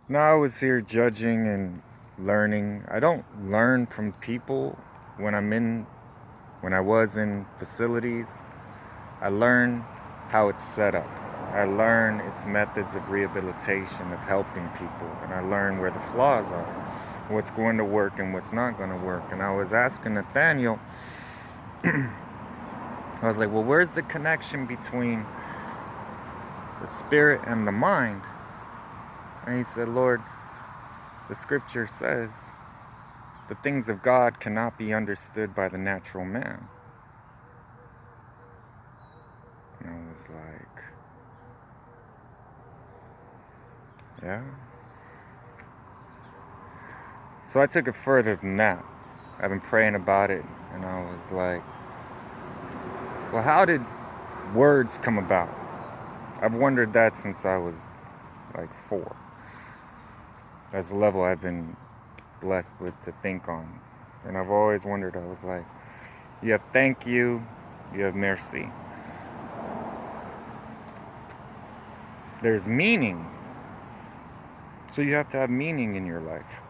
Now I was here judging and learning. I don't learn from people when when I was in facilities. I learn how it's set up. I learn its methods of rehabilitation, of helping people, and I learn where the flaws are, what's going to work and what's not going to work. And I was asking Nathaniel, I was like, well, where's the connection between the spirit and the mind? And he said, Lord, the scripture says the things of God cannot be understood by the natural man. And I was like, yeah. So I took it further than that. I've been praying about it, and I was like, well, how did words come about? I've wondered that since I was like 4. That's the level I've been blessed with to think on. And I've always wondered, I was like, you have thank you have merci. There's meaning. So you have to have meaning in your life.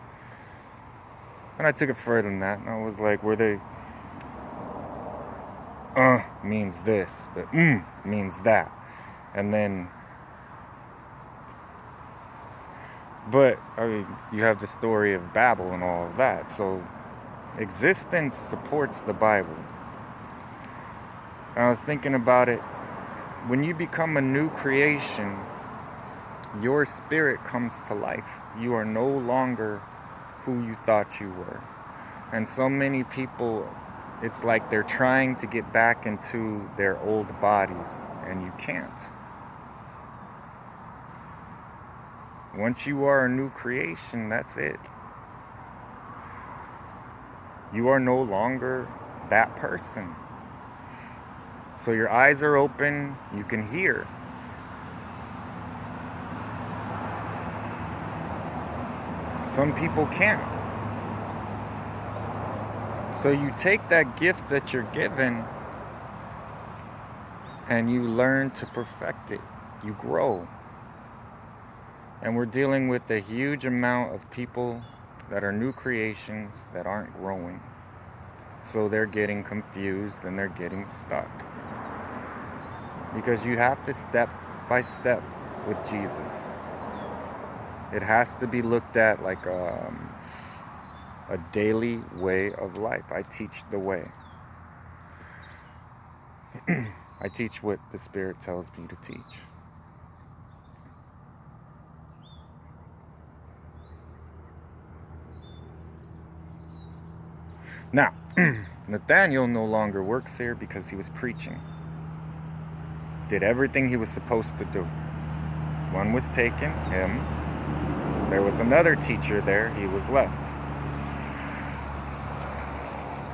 And I took it further than that, and I was like, were they means this, but means that. And then but I mean, you have the story of Babel and all of that. So existence supports the Bible. And I was thinking about it. When you become a new creation, your spirit comes to life. You are no longer who you thought you were. And so many people, it's like they're trying to get back into their old bodies, and you can't. Once you are a new creation, that's it. You are no longer that person. So your eyes are open, you can hear. Some people can't. So you take that gift that you're given and you learn to perfect it. You grow. And we're dealing with a huge amount of people that are new creations that aren't growing. So they're getting confused and they're getting stuck. Because you have to step by step with Jesus. It has to be looked at like a daily way of life. I teach the way. I teach what the Spirit tells me to teach. Now, Nathaniel no longer works here because he was preaching. Did everything he was supposed to do. One was taken, him. There was another teacher there, he was left.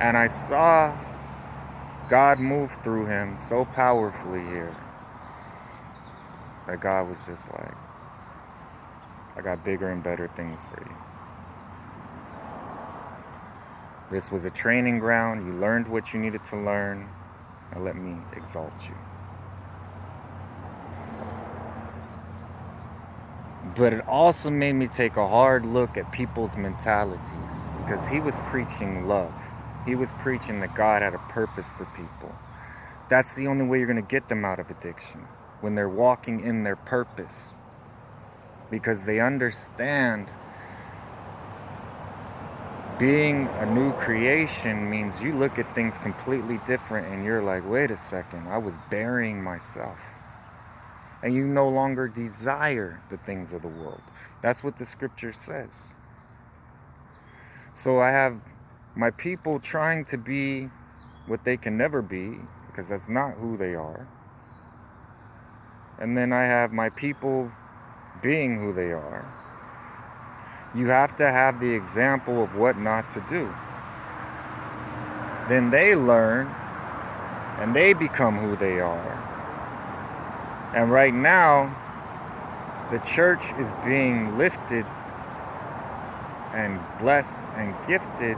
And I saw God move through him so powerfully here that God was just like, I got bigger and better things for you. This was a training ground. You learned what you needed to learn. Now let me exalt you. But it also made me take a hard look at people's mentalities, because he was preaching love. He was preaching that God had a purpose for people. That's the only way you're going to get them out of addiction, when they're walking in their purpose. Because they understand being a new creation means you look at things completely different and you're like, wait a second, I was burying myself. And you no longer desire the things of the world. That's what the scripture says. So I have my people trying to be what they can never be, because that's not who they are. And then I have my people being who they are. You have to have the example of what not to do. Then they learn and they become who they are. And right now, the church is being lifted and blessed and gifted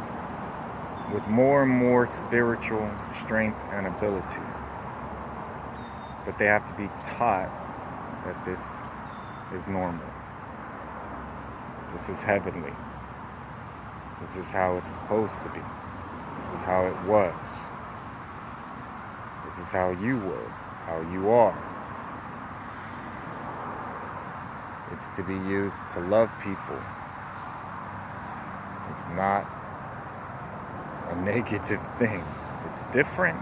with more and more spiritual strength and ability. But they have to be taught that this is normal. This is heavenly. This is how it's supposed to be. This is how it was. This is how you were, how you are. It's to be used to love people. It's not a negative thing. It's different,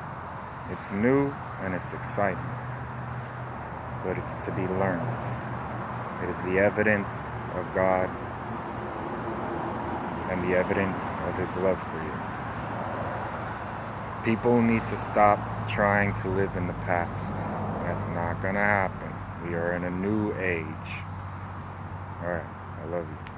it's new, and it's exciting. But it's to be learned. It is the evidence of God and the evidence of His love for you. People need to stop trying to live in the past. That's not gonna happen. We are in a new age. Alright, I love you.